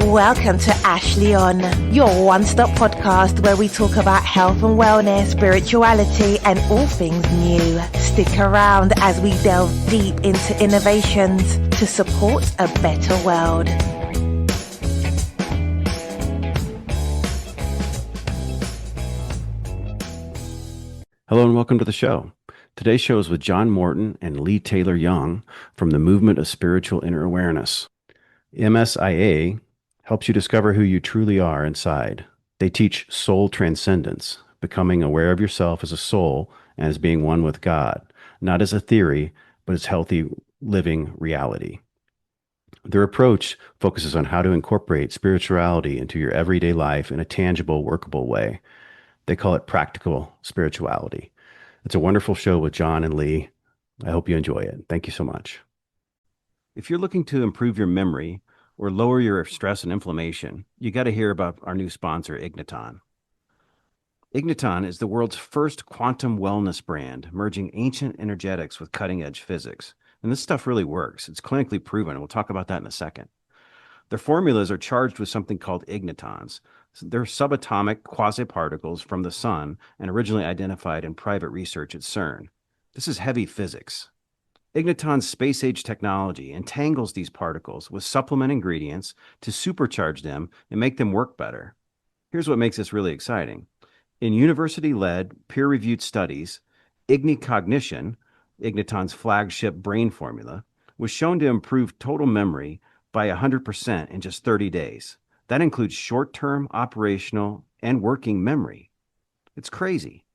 Welcome to Ashley On, your one-stop podcast where we talk about health and wellness, spirituality, and all things new. Stick around as we delve deep into innovations to support a better world. Hello and welcome to the show. Today's show is with John Morton and Leigh Taylor Young from the Movement of Spiritual Inner Awareness. MSIA helps you discover who you truly are inside. They teach soul transcendence, becoming aware of yourself as a soul and as being one with God, not as a theory, but as healthy living reality. Their approach focuses on how to incorporate spirituality into your everyday life in a tangible, workable way. They call it practical spirituality. It's a wonderful show with John and Leigh. I hope you enjoy it. Thank you so much. If you're looking to improve your memory or lower your stress and inflammation, you got to hear about our new sponsor, Igniton. Igniton is the world's first quantum wellness brand, merging ancient energetics with cutting-edge physics. And this stuff really works. It's clinically proven. We'll talk about that in a second. Their formulas are charged with something called ignitons. They're subatomic quasi-particles from the sun and originally identified in private research at CERN. This is heavy physics. Igniton's space-age technology entangles these particles with supplement ingredients to supercharge them and make them work better. Here's what makes this really exciting. In university-led, peer-reviewed studies, Ignicognition, Igniton's flagship brain formula, was shown to improve total memory by 100% in just 30 days. That includes short-term, operational, and working memory. It's crazy.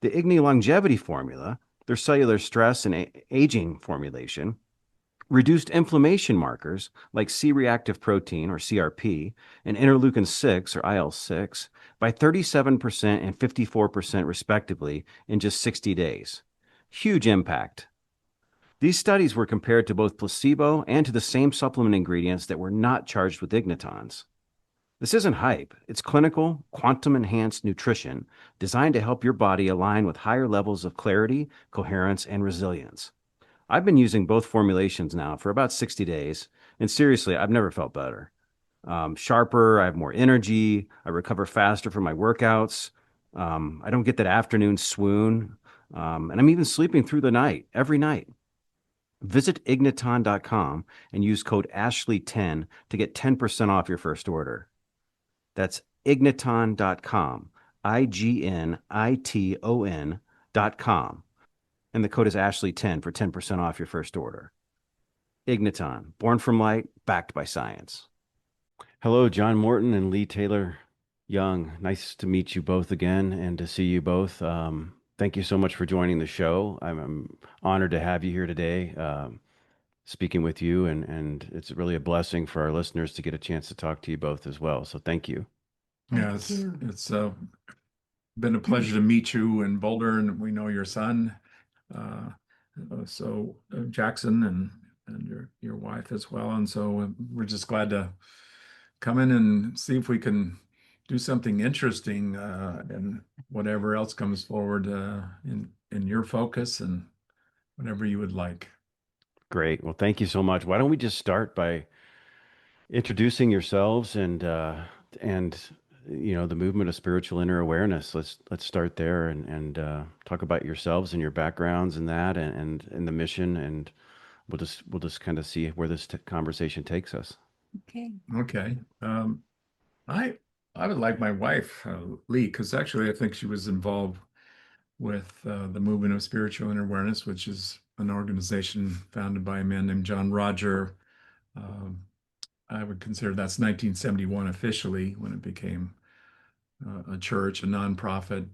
The Igni longevity formula, their cellular stress and aging formulation, reduced inflammation markers like C-reactive protein, or CRP, and interleukin-6, or IL-6, by 37% and 54% respectively in just 60 days. Huge impact. These studies were compared to both placebo and to the same supplement ingredients that were not charged with ignitons. This isn't hype. It's clinical, quantum-enhanced nutrition designed to help your body align with higher levels of clarity, coherence, and resilience. I've been using both formulations now for about 60 days, and seriously, I've never felt better. Sharper, I have more energy, I recover faster from my workouts, I don't get that afternoon swoon, and I'm even sleeping through the night, every night. Visit igniton.com and use code Ashley10 to get 10% off your first order. That's igniton.com, igniton.com. And the code is Ashley10 for 10% off your first order. Igniton, born from light, backed by science. Hello, John Morton and Leigh Taylor Young. Nice to meet you both again and to see you both. Thank you so much for joining the show. I'm honored to have you here today, speaking with you, and it's really a blessing for our listeners to get a chance to talk to you both as well. So thank you. Yes, it's been a pleasure to meet you in Boulder, and we know your son, Jackson, and your wife as well. And so we're just glad to come in and see if we can do something interesting and whatever else comes forward in your focus and whatever you would like. Great. Well, thank you so much. Why don't we just start by introducing yourselves and the movement of spiritual inner awareness. Let's start there and talk about yourselves and your backgrounds and that and the mission, and we'll just kind of see where this conversation takes us. Okay. I would like my wife, Leigh, because actually I think she was involved with the movement of spiritual inner awareness, which is an organization founded by a man named John Roger. I would consider that's 1971 officially, when it became a church, a nonprofit,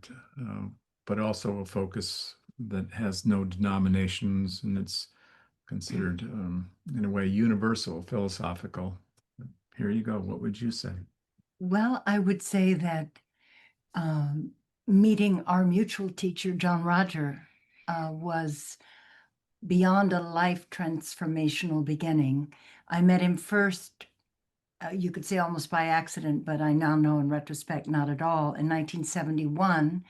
but also a focus that has no denominations, and it's considered, in a way, universal, philosophical. Here you go. What would you say? Well, I would say that meeting our mutual teacher, John Roger, was beyond a life transformational beginning. I met him first, you could say almost by accident, but I now know in retrospect, not at all, in 1971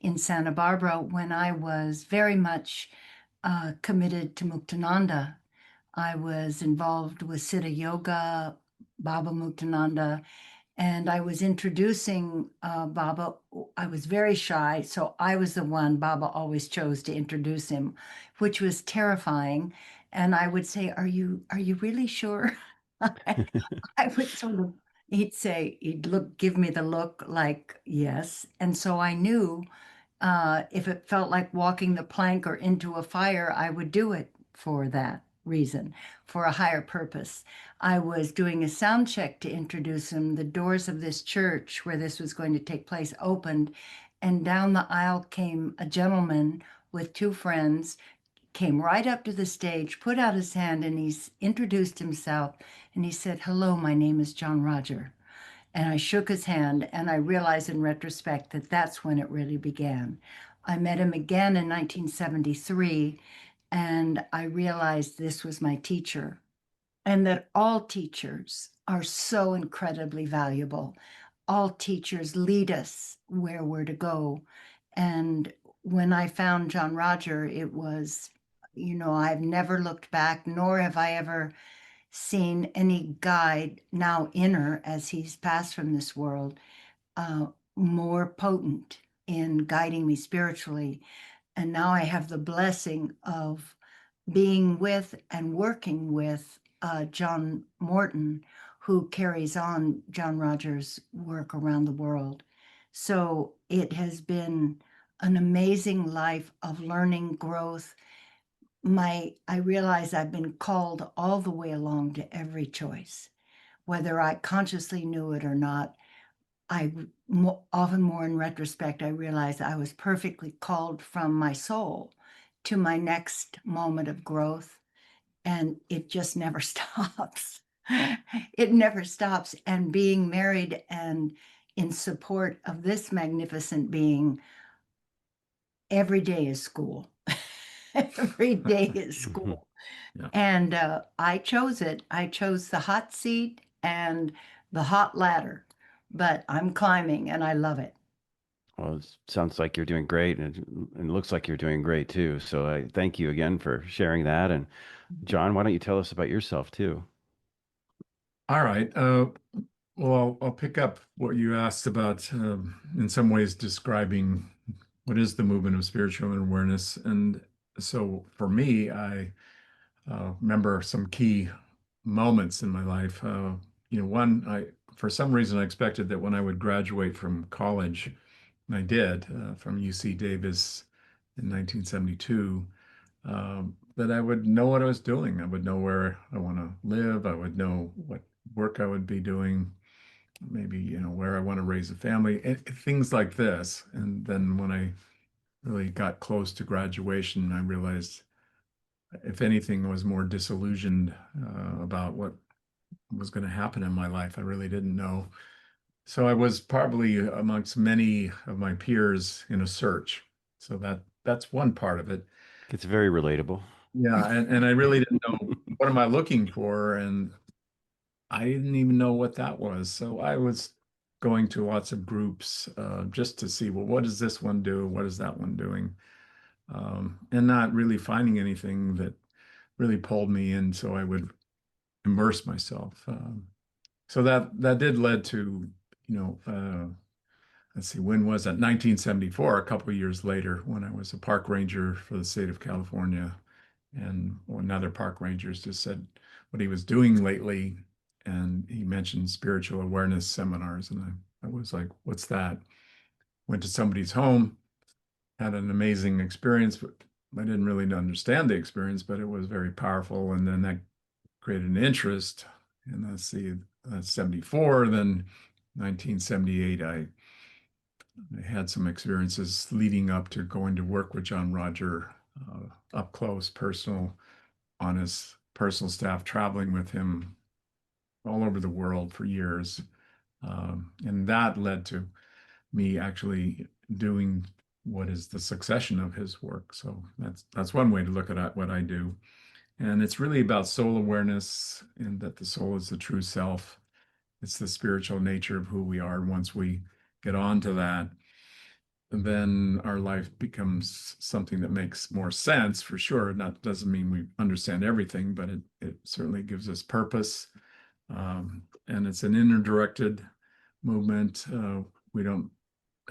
in Santa Barbara, when I was very much committed to Muktananda. I was involved with Siddha Yoga, Baba Muktananda, and I was introducing Baba. I was very shy, so I was the one Baba always chose to introduce him, which was terrifying. And I would say, are you really sure?" I would sort of, he'd give me the look like, yes. And so I knew if it felt like walking the plank or into a fire, I would do it for that reason, for a higher purpose. I was doing a sound check to introduce him. The doors of this church where this was going to take place opened, and down the aisle came a gentleman with two friends, came right up to the stage, put out his hand, and he's introduced himself. And he said, "Hello, my name is John Roger." And I shook his hand, and I realized in retrospect that that's when it really began. I met him again in 1973, and I realized this was my teacher, and that all teachers are so incredibly valuable. All teachers lead us where we're to go. And when I found John Roger, it was, I've never looked back, nor have I ever seen any guide, now inner as he's passed from this world, more potent in guiding me spiritually. And now I have the blessing of being with and working with John Morton, who carries on John Rogers' work around the world. So it has been an amazing life of learning, growth. I realize I've been called all the way along to every choice, whether I consciously knew it or not. Often more in retrospect, I realized I was perfectly called from my soul to my next moment of growth, and it just never stops. It never stops. And being married and in support of this magnificent being, every day is school. Every day is school. Yeah. And I chose it. I chose the hot seat and the hot ladder, but I'm climbing and I love it. Well, it sounds like you're doing great, and it looks like you're doing great too. So I thank you again for sharing that. And John, why don't you tell us about yourself too? All right. Well, I'll pick up what you asked about, in some ways describing what is the movement of spiritual awareness. And so for me, I remember some key moments in my life. One, for some reason, I expected that when I would graduate from college, and I did, from UC Davis in 1972, that I would know what I was doing. I would know where I want to live. I would know what work I would be doing, maybe, where I want to raise a family, things like this. And then when I really got close to graduation, I realized, if anything, I was more disillusioned about what was going to happen in my life. I really didn't know. So I was probably amongst many of my peers in a search. So that's one part of it. It's very relatable. Yeah, and I really didn't know, what am I looking for, and I didn't even know what that was. So I was going to lots of groups just to see, well, what does this one do? What is that one doing? And not really finding anything that really pulled me in. So I would immerse myself. So that did lead to, let's see, when was that? 1974, a couple of years later, when I was a park ranger for the state of California. And another park ranger just said what he was doing lately. And he mentioned spiritual awareness seminars. And I was like, what's that? Went to somebody's home, had an amazing experience, but I didn't really understand the experience, but it was very powerful. And then that created an interest. And let's see, that's 74. Then 1978, I had some experiences leading up to going to work with John Roger, up close, personal, on his personal staff, traveling with him all over the world for years. And that led to me actually doing what is the succession of his work. So that's one way to look at what I do. And it's really about soul awareness, and that the soul is the true self. It's the spiritual nature of who we are. Once we get onto that, then our life becomes something that makes more sense, for sure. That doesn't mean we understand everything, but it certainly gives us purpose. And it's an inner-directed movement. We don't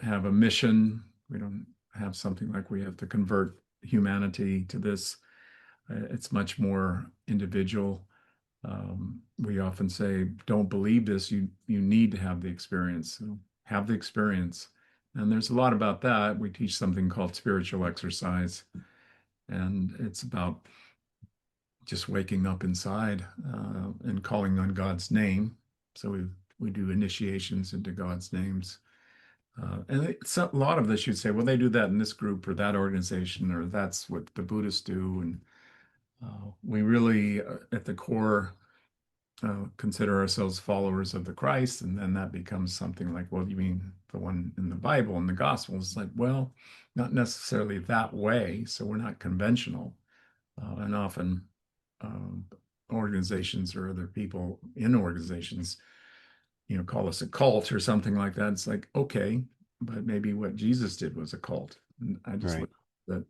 have a mission. We don't have something like we have to convert humanity to this. It's much more individual. We often say, don't believe this. You need to have the experience. So have the experience. And there's a lot about that. We teach something called spiritual exercise. And it's about just waking up inside and calling on God's name. So we do initiations into God's names. And it's a lot of this, you'd say, well, they do that in this group or that organization, or that's what the Buddhists do. And we really, at the core, consider ourselves followers of the Christ. And then that becomes something like, well, you mean the one in the Bible and the Gospels? Like, well, not necessarily that way. So we're not conventional. And often organizations or other people in organizations, call us a cult or something like that. It's like, okay, but maybe what Jesus did was a cult. And I just look at that,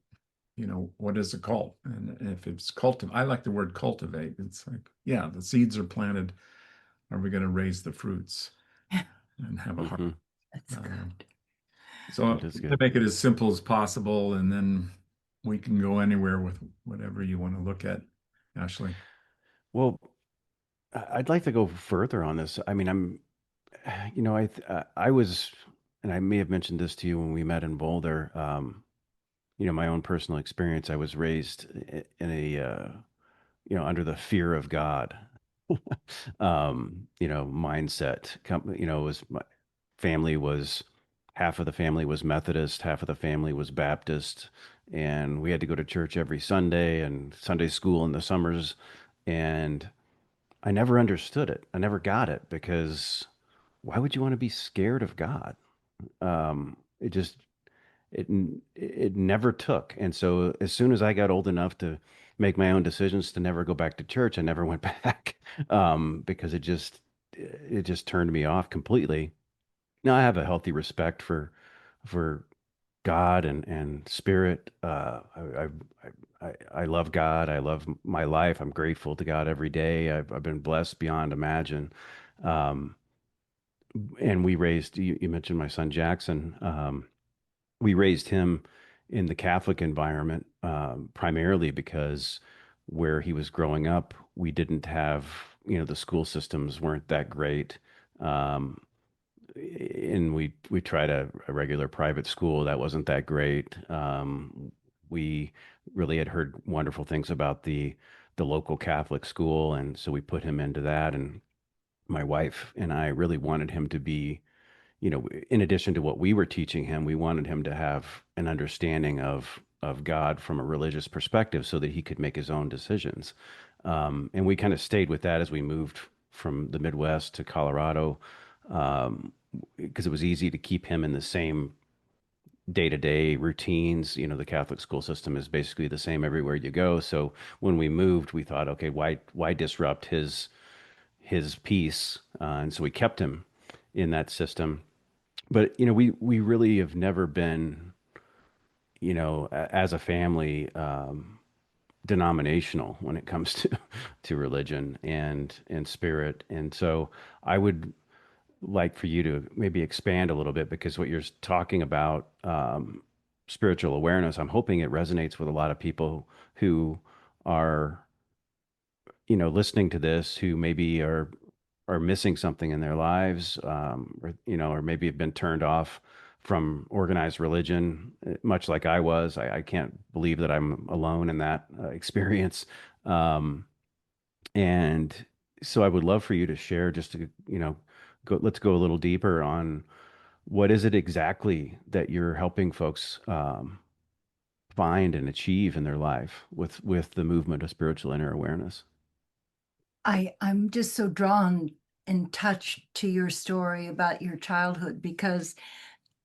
what is a cult? And if it's I like the word cultivate. It's like, yeah, the seeds are planted. Are we going to raise the fruits and have a harvest? That's good. So to make it as simple as possible, and then we can go anywhere with whatever you want to look at, Ashley. Well, I'd like to go further on this. I mean, I was, and I may have mentioned this to you when we met in Boulder. My own personal experience. I was raised in a, under the fear of God, mindset. My family was half of the family was Methodist, half of the family was Baptist, and we had to go to church every Sunday and Sunday school in the summers, and I never understood it. I never got it because why would you want to be scared of God? It just it never took. And so as soon as I got old enough to make my own decisions to never go back to church, I never went back because it just turned me off completely. Now I have a healthy respect for God and spirit. I love God. I love my life. I'm grateful to God every day. I've been blessed beyond imagine. Um, and we raised, you mentioned my son Jackson. We raised him in the Catholic environment, primarily because where he was growing up, we didn't have, the school systems weren't that great. And we tried a regular private school that wasn't that great. We really had heard wonderful things about the local Catholic school, and so we put him into that. And my wife and I really wanted him to be, in addition to what we were teaching him, we wanted him to have an understanding of God from a religious perspective so that he could make his own decisions. And we kind of stayed with that as we moved from the Midwest to Colorado, because it was easy to keep him in the same day-to-day routines. The Catholic school system is basically the same everywhere you go. So when we moved, we thought, okay, why disrupt his peace? And so we kept him in that system. But we really have never been, as a family, denominational when it comes to religion and spirit. And so I would like for you to maybe expand a little bit, because what you're talking about, spiritual awareness, I'm hoping it resonates with a lot of people who are, listening to this, who maybe are missing something in their lives, or maybe have been turned off from organized religion, much like I was. I can't believe that I'm alone in that experience. And so I would love for you to share, just to, let's go a little deeper on what is it exactly that you're helping folks find and achieve in their life with the movement of spiritual inner awareness. I'm just so drawn and touched to your story about your childhood, because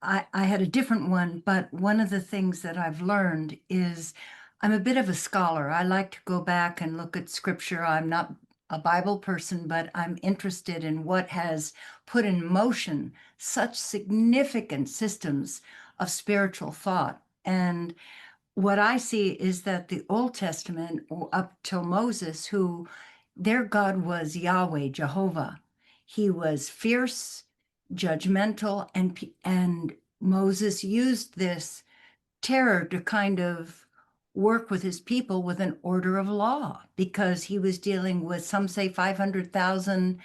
I had a different one, but one of the things that I've learned is I'm a bit of a scholar. I like to go back and look at scripture. I'm not a Bible person, but I'm interested in what has put in motion such significant systems of spiritual thought. And what I see is that the Old Testament, up till Moses, who Their God was Yahweh, Jehovah. He was fierce, judgmental, and Moses used this terror to kind of work with his people with an order of law, because he was dealing with, some say, 500,000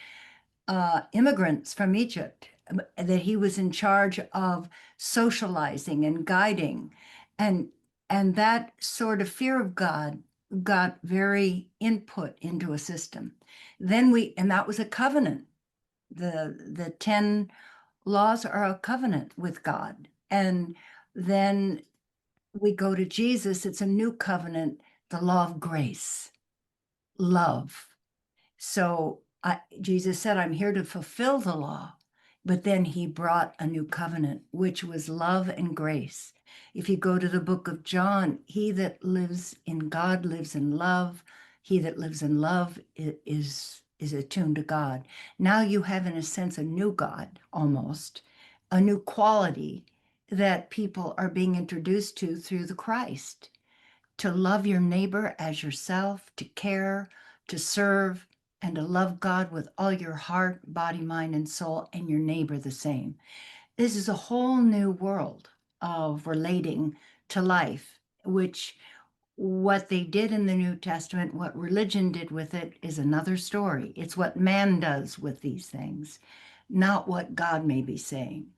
immigrants from Egypt, that he was in charge of socializing and guiding. And, and that sort of fear of God got very input into a system. And that was a covenant. The 10 laws are a covenant with God. And then we go to Jesus, it's a new covenant, the law of grace, love. So Jesus said, I'm here to fulfill the law. But then he brought a new covenant, which was love and grace. If you go to the book of John, he that lives in God lives in love. He that lives in love is attuned to God. Now you have, in a sense, a new God, almost, a new quality that people are being introduced to through the Christ. To love your neighbor as yourself, to care, to serve, and to love God with all your heart, body, mind, and soul, and your neighbor the same. This is a whole new world of relating to life, which what they did in the New Testament, what religion did with it, is another story. It's what man does with these things, not what God may be saying.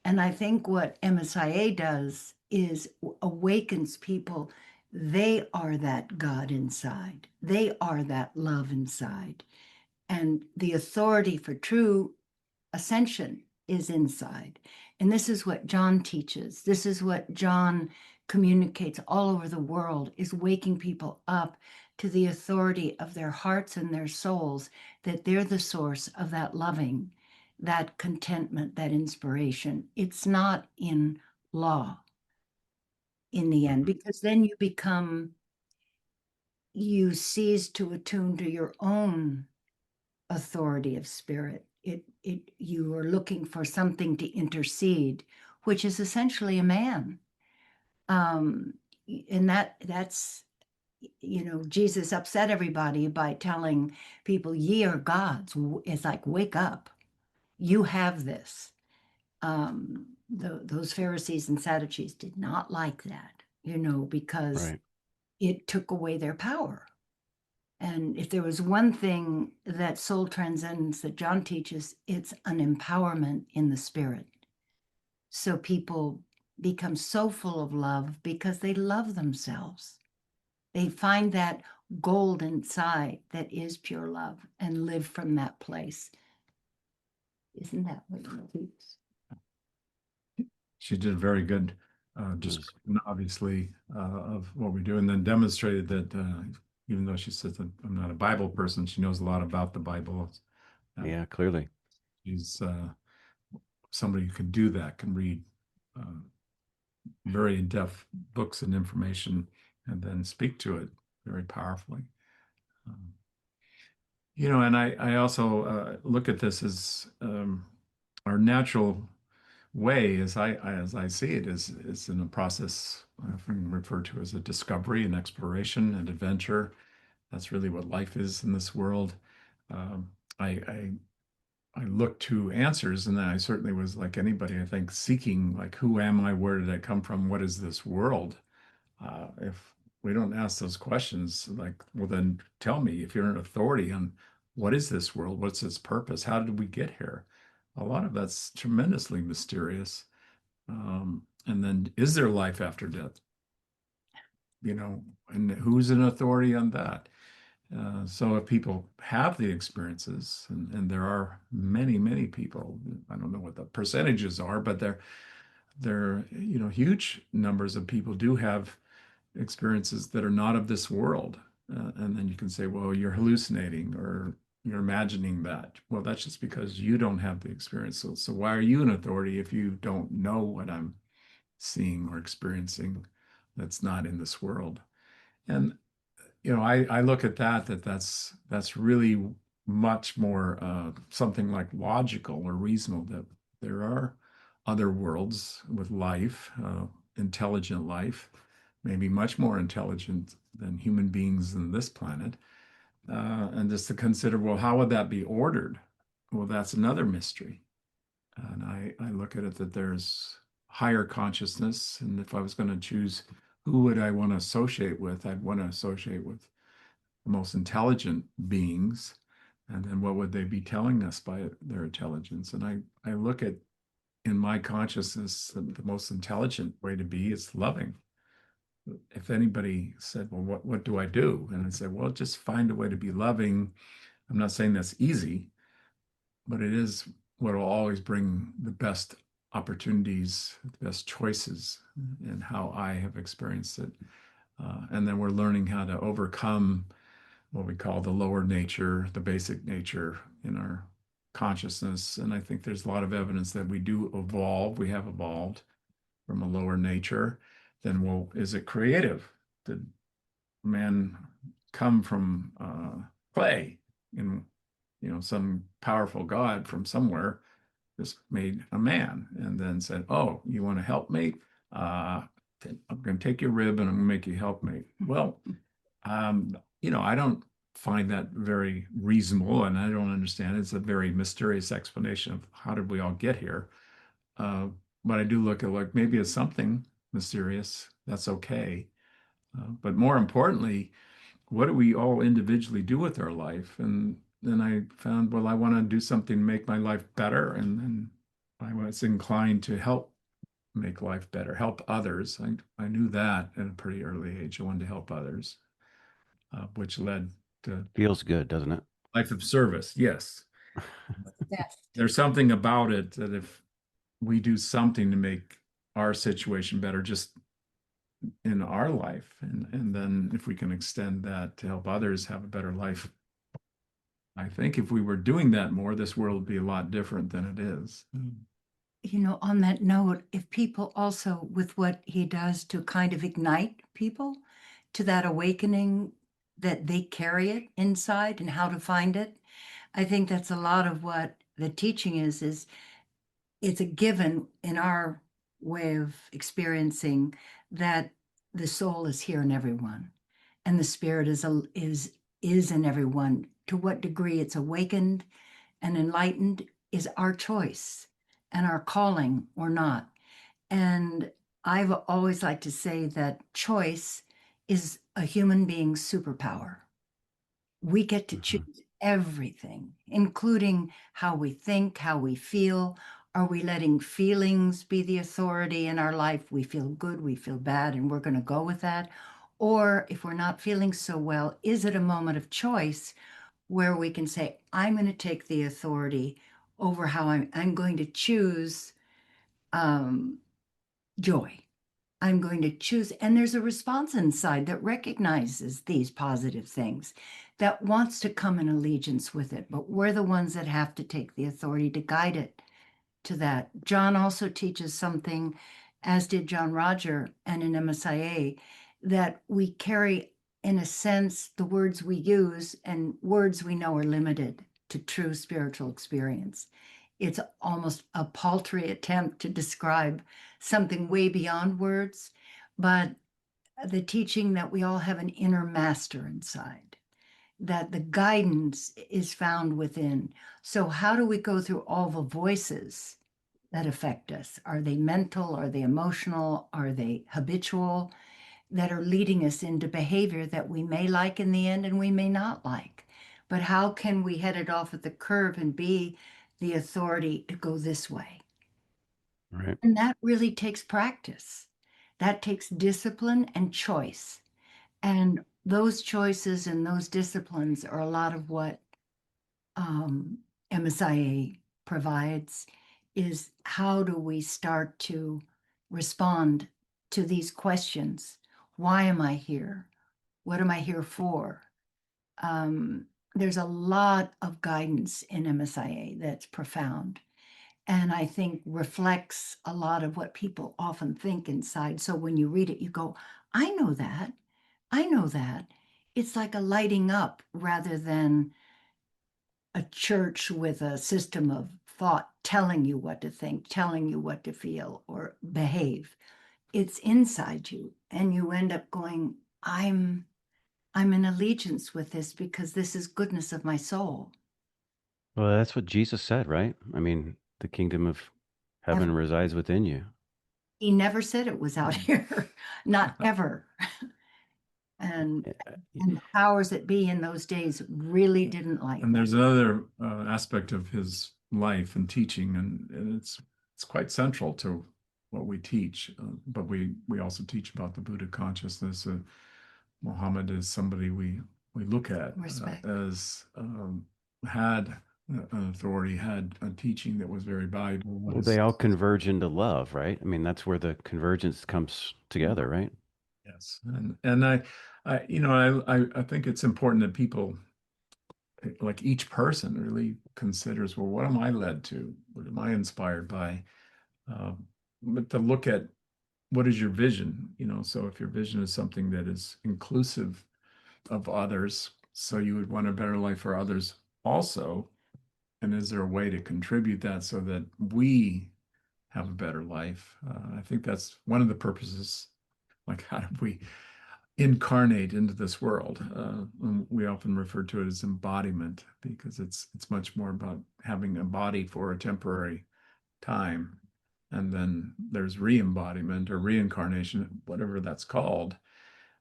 And I think what MSIA does is awakens people. They are that God inside. They are that love inside. And the authority for true ascension is inside. And this is what John teaches. This is what John communicates all over the world, is waking people up to the authority of their hearts and their souls, that they're the source of that loving, that contentment, that inspiration. It's not in law in the end, because then you cease to attune to your own authority of spirit. You are looking for something to intercede, which is essentially a man. And that's, Jesus upset everybody by telling people, ye are gods. It's like, wake up. You have this. Those Pharisees and Sadducees did not like that, because Right. it took away their power. And if there was one thing that soul transcendence that John teaches, it's an empowerment in the spirit. So people become so full of love because they love themselves. They find that gold inside that is pure love and live from that place. Isn't that what you teach? She did a very good description, obviously, of what we do, and then demonstrated that even though she says that I'm not a Bible person, she knows a lot about the Bible. Yeah, clearly. She's somebody who can do that, can read very in-depth books and information, and then speak to it very powerfully. And I also look at this as our natural way, as I see it, is in a process I often refer to as a discovery and exploration and adventure. That's really what life is in this world. Um, I look to answers, and then I certainly was, like anybody, I think, seeking, like, who am I? Where did I come from? What is this world? If we don't ask those questions, like, well, then tell me, if you're an authority on what is this world? What's its purpose? How did we get here? A lot of that's tremendously mysterious. And then, is there life after death? And who's an authority on that? So if people have the experiences, and there are many, many people, I don't know what the percentages are, but they're huge numbers of people do have experiences that are not of this world. And then you can say, well, you're hallucinating or you're imagining that. Well, that's just because you don't have the experience. So why are you an authority if you don't know what I'm seeing or experiencing that's not in this world? And I look at that's really much more something like logical or reasonable, that there are other worlds with life, intelligent life, maybe much more intelligent than human beings in this planet. And just to consider, well, how would that be ordered? Well, that's another mystery. And I look at it that there's higher consciousness. And if I was going to choose who would I want to associate with, I'd want to associate with the most intelligent beings. And then what would they be telling us by their intelligence? And I look at, in my consciousness, the most intelligent way to be is loving. If anybody said, well, what do I do? And I said, well, just find a way to be loving. I'm not saying that's easy, but it is what will always bring the best opportunities, the best choices, and how I have experienced it. And then we're learning how to overcome what we call the lower nature, the basic nature in our consciousness. And I think there's a lot of evidence that we do evolve. We have evolved from a lower nature. Then, well, is it creative? Did man come from clay? And some powerful God from somewhere just made a man and then said, "Oh, you want to help me? I'm going to take your rib and I'm going to make you help me." Well, I don't find that very reasonable, and I don't understand. It's a very mysterious explanation of how did we all get here. But I do look at like maybe it's something mysterious. That's okay. But more importantly, what do we all individually do with our life? And then I found, well, I want to do something to make my life better. And then I was inclined to help make life better, help others. I knew that at a pretty early age. I wanted to help others, which led to Feels good, doesn't it? life of service. Yes. Yes. There's something about it that if we do something to make our situation better, just in our life, and then if we can extend that to help others have a better life, I think if we were doing that more, this world would be a lot different than it is. On that note, if people also, with what he does to kind of ignite people to that awakening that they carry it inside and how to find it, I think that's a lot of what the teaching is it's a given in our way of experiencing that the soul is here in everyone and the spirit is in everyone. To what degree it's awakened and enlightened is our choice and our calling or not. And I've always liked to say that choice is a human being's superpower. We get to choose everything, including how we think, how we feel. Are we letting feelings be the authority in our life? We feel good, we feel bad, and we're going to go with that. Or if we're not feeling so well, is it a moment of choice where we can say, I'm going to take the authority over how I'm going to choose joy. I'm going to choose, and there's a response inside that recognizes these positive things, that wants to come in allegiance with it, but we're the ones that have to take the authority to guide it to that. John also teaches something, as did John Roger and in MSIA, that we carry, in a sense, the words we use, and words we know are limited to true spiritual experience. It's almost a paltry attempt to describe something way beyond words, but the teaching that we all have an inner master inside, that the guidance is found within. So how do we go through all the voices that affect us? Are they mental? Are they emotional? Are they habitual, that are leading us into behavior that we may like in the end and we may not like? But how can we head it off at the curve and be the authority to go this way? Right. And that really takes practice. That takes discipline and choice. And those choices and those disciplines are a lot of what MSIA provides, is how do we start to respond to these questions? Why am I here? What am I here for? There's a lot of guidance in MSIA that's profound, and I think reflects a lot of what people often think inside. So when you read it, you go, I know that. I know that. It's like a lighting up rather than a church with a system of thought telling you what to think, telling you what to feel or behave. It's inside you, and you end up going, I'm I'm in allegiance with this because this is goodness of my soul. Well, that's what Jesus said, right? I mean, the kingdom of heaven resides within you. He never said it was out here, not ever. And the powers that be in those days really didn't like And that. there's another aspect of his life and teaching, and it's quite central to what we teach. But we also teach about the Buddha consciousness. Muhammad is somebody we look at Respect. as had an authority, had a teaching that was very valuable. Well, they all converge into love, right? I mean, that's where the convergence comes together, right? Yes, and I think it's important that people, like each person, really considers, well, what am I led to? What am I inspired by? But to look at what is your vision, so if your vision is something that is inclusive of others, so you would want a better life for others also, and is there a way to contribute that so that we have a better life? I think that's one of the purposes. Like, how do we incarnate into this world? We often refer to it as embodiment because it's much more about having a body for a temporary time, and then there's re-embodiment or reincarnation, whatever that's called.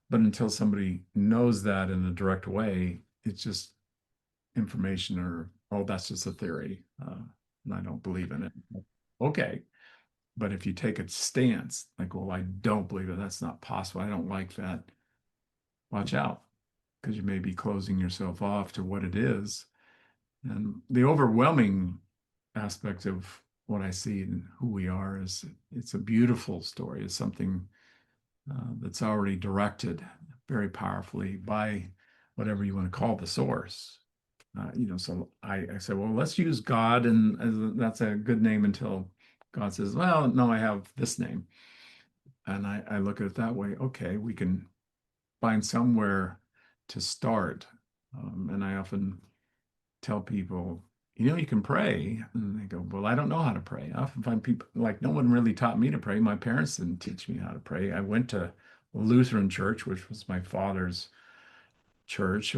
But until somebody knows that in a direct way, it's just information or, oh, that's just a theory, and I don't believe in it. Okay. But if you take a stance like, well, I don't believe it, that's not possible, I don't like that, watch out, because you may be closing yourself off to what it is. And the overwhelming aspect of what I see and who we are is it's a beautiful story. It's something that's already directed very powerfully by whatever you want to call the source. So I said, well, let's use God, and that's a good name until God says, well, no, I have this name. And I look at it that way. Okay, we can find somewhere to start. And I often tell people, you can pray. And they go, well, I don't know how to pray. I often find people like, no one really taught me to pray. My parents didn't teach me how to pray. I went to Lutheran church, which was my father's church,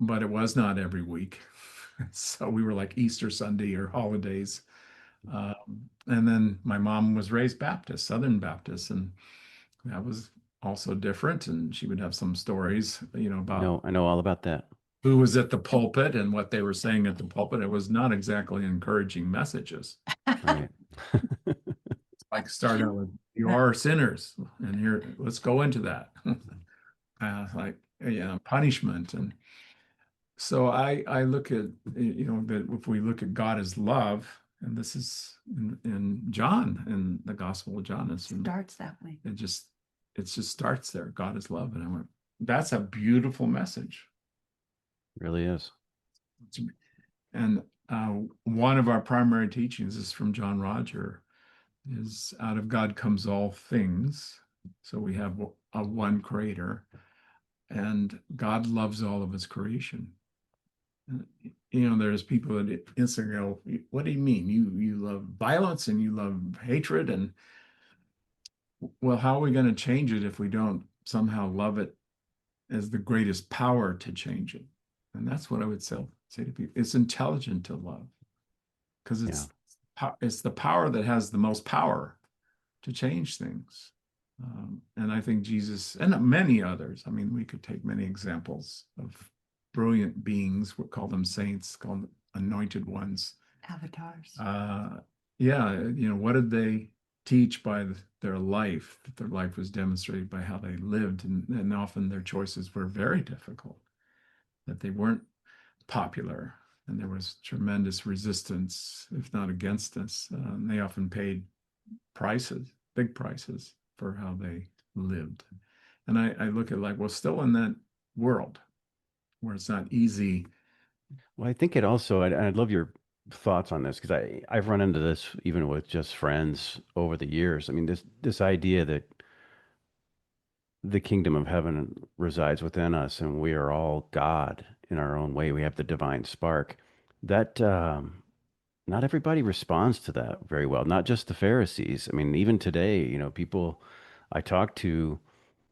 but it was not every week. So we were like Easter Sunday or holidays. And then my mom was raised Baptist, Southern Baptist, and that was also different. And she would have some stories, about No, I know all about that. who was at the pulpit and what they were saying at the pulpit. It was not exactly encouraging messages. Right. Like start out with, you are sinners, and here, let's go into that. Like, punishment. And so I look at, that if we look at God as love, and this is in John, in the Gospel of John, it starts that way. It just starts there. God is love. And I went, that's a beautiful message. It really is. And one of our primary teachings is from John Roger, is out of God comes all things. So we have a one creator, and God loves all of his creation. There's people that instantly go, what do you mean? You love violence and you love hatred? And well, how are we going to change it if we don't somehow love it as the greatest power to change it? And that's what I would say to people. It's intelligent to love, because it's the power that has the most power to change things. And I think Jesus, and many others, I mean, we could take many examples of brilliant beings, we'll call them saints, call them anointed ones. Avatars. What did they teach by their life? That their life was demonstrated by how they lived, and often their choices were very difficult, that they weren't popular, and there was tremendous resistance, if not against us. And they often paid prices, big prices, for how they lived. And I look at like, well, still in that world where it's not easy. Well, I think it also, I'd love your thoughts on this, because I've run into this even with just friends over the years. I mean, this idea that the kingdom of heaven resides within us and we are all God in our own way. We have the divine spark. That not everybody responds to that very well, not just the Pharisees. I mean, even today, people I talk to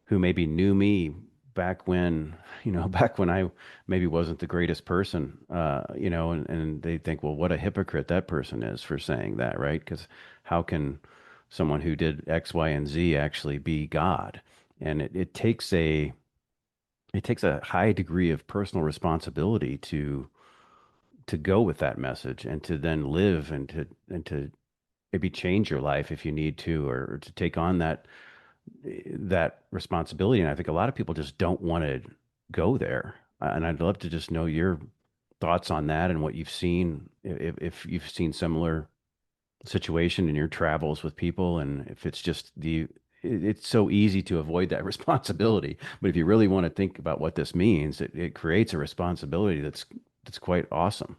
who maybe knew me back when, back when I maybe wasn't the greatest person, and they think, well, what a hypocrite that person is for saying that, right? Because how can someone who did X, Y, and Z actually be God? And it takes a high degree of personal responsibility to go with that message and to then live and to maybe change your life if you need to, or to take on that responsibility. And I think a lot of people just don't want to go there. And I'd love to just know your thoughts on that and what you've seen, if you've seen similar situation in your travels with people, and if it's just it's so easy to avoid that responsibility. But if you really want to think about what this means, it creates a responsibility that's quite awesome.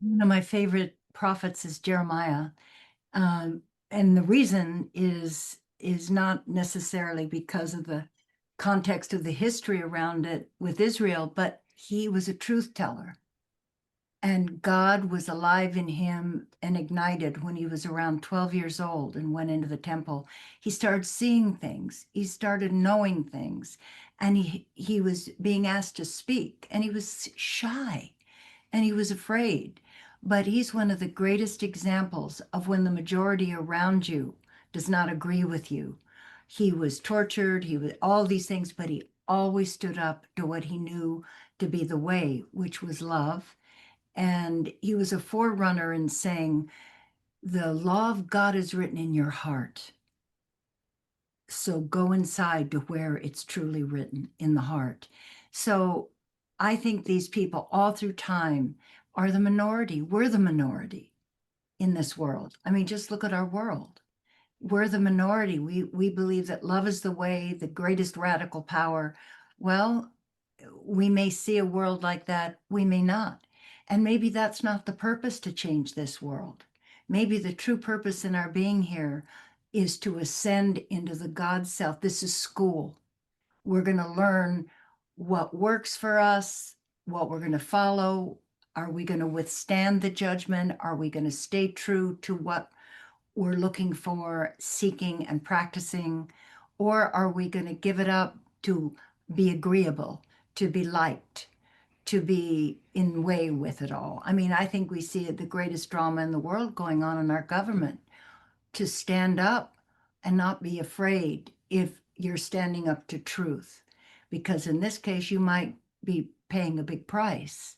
One of my favorite prophets is Jeremiah. Um, and the reason is not necessarily because of the context of the history around it with Israel, but he was a truth teller. And God was alive in him and ignited when he was around 12 years old and went into the temple. He started seeing things. He started knowing things. And he was being asked to speak, and he was shy and he was afraid. But he's one of the greatest examples of when the majority around you does not agree with you. He was tortured, he was all these things, but he always stood up to what he knew to be the way, which was love. And he was a forerunner in saying, the law of God is written in your heart. So go inside to where it's truly written in the heart. So I think these people all through time are the minority. We're the minority in this world. I mean, just look at our world. We're the minority. We believe that love is the way, the greatest radical power. Well, we may see a world like that, we may not. And maybe that's not the purpose to change this world. Maybe the true purpose in our being here is to ascend into the God self. This is school. We're going to learn what works for us, what we're going to follow. Are we going to withstand the judgment? Are we going to stay true to what we're looking for, seeking, and practicing? Or are we going to give it up to be agreeable, to be liked, to be in way with it all? I mean, I think we see the greatest drama in the world going on in our government. To stand up and not be afraid if you're standing up to truth, because in this case, you might be paying a big price.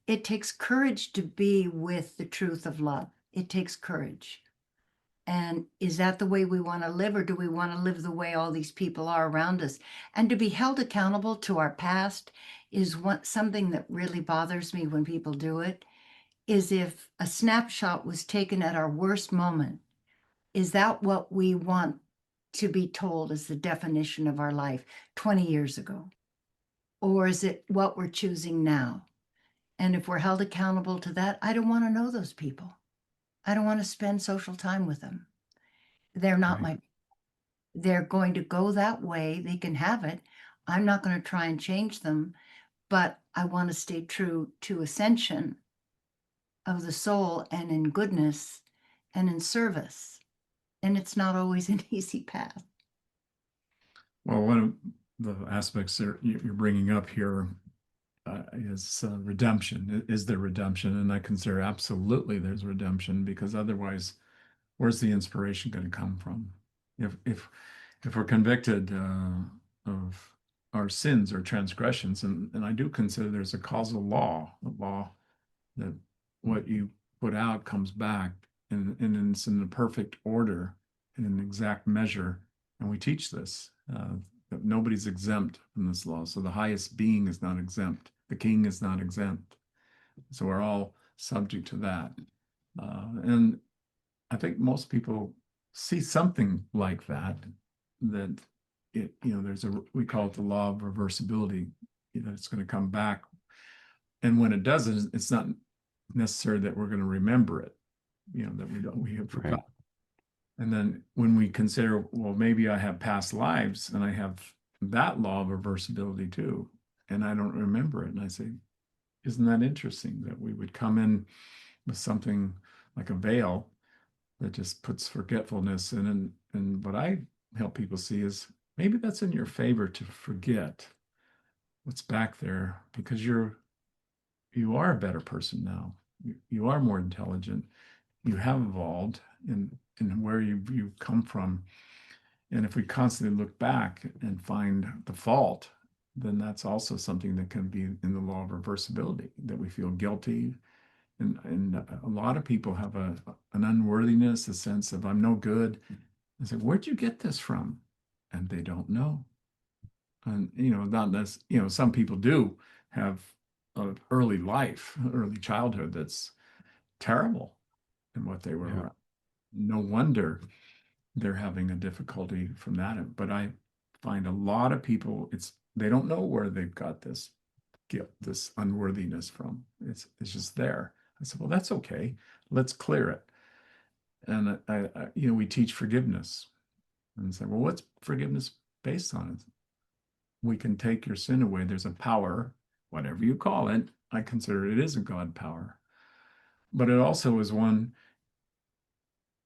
It takes courage to be with the truth of love. It takes courage. And is that the way we want to live, or do we want to live the way all these people are around us? And to be held accountable to our past is something that really bothers me when people do it, is if a snapshot was taken at our worst moment, is that what we want to be told as the definition of our life 20 years ago? Or is it what we're choosing now? And if we're held accountable to that, I don't want to know those people. I don't want to spend social time with them. They're not Right. they're going to go that way. They can have it. I'm not going to try and change them, but I want to stay true to ascension of the soul and in goodness and in service. And it's not always an easy path. Well, one of the aspects that you're bringing up here is redemption. Is there redemption? And I consider absolutely there's redemption, because otherwise, where's the inspiration going to come from? If we're convicted of our sins or transgressions, and I do consider there's a causal law, a law that what you put out comes back, and it's in the perfect order, in an exact measure. And we teach this, that nobody's exempt from this law. So the highest being is not exempt. The king is not exempt. So we're all subject to that. And I think most people see something like that, that there's we call it the law of reversibility. It's going to come back. And when it doesn't, it's not necessary that we're going to remember it, that we have forgotten. Right. And then when we consider, well, maybe I have past lives and I have that law of reversibility too, and I don't remember it. And I say, isn't that interesting that we would come in with something like a veil that just puts forgetfulness in? And what I help people see is maybe that's in your favor to forget, what's back there, because you are a better person now. You are more intelligent. You have evolved in where you come from. And if we constantly look back and find the fault, then that's also something that can be in the law of reversibility, that we feel guilty. And a lot of people have an unworthiness, a sense of I'm no good. I say, where'd you get this from? And they don't know. And not this, some people do have an early life, early childhood that's terrible in what they were around. No wonder they're having a difficulty from that. But I find a lot of people, they don't know where they've got this guilt, this unworthiness from. It's just there. I said, well, that's okay. Let's clear it. And we teach forgiveness. And say, well, what's forgiveness based on? We can take your sin away. There's a power, whatever you call it. I consider it is a God power. But it also is one,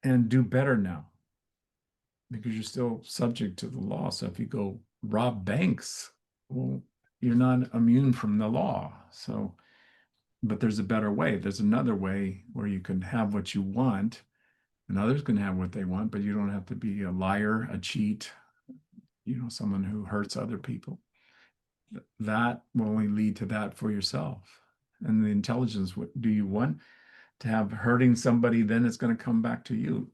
and do better now, because you're still subject to the law. So if you go rob banks, well, you're not immune from the law. So, but there's a better way. There's another way where you can have what you want, and others can have what they want, but you don't have to be a liar, a cheat, someone who hurts other people. That will only lead to that for yourself. And the intelligence, do you want to have hurting somebody, then it's going to come back to you?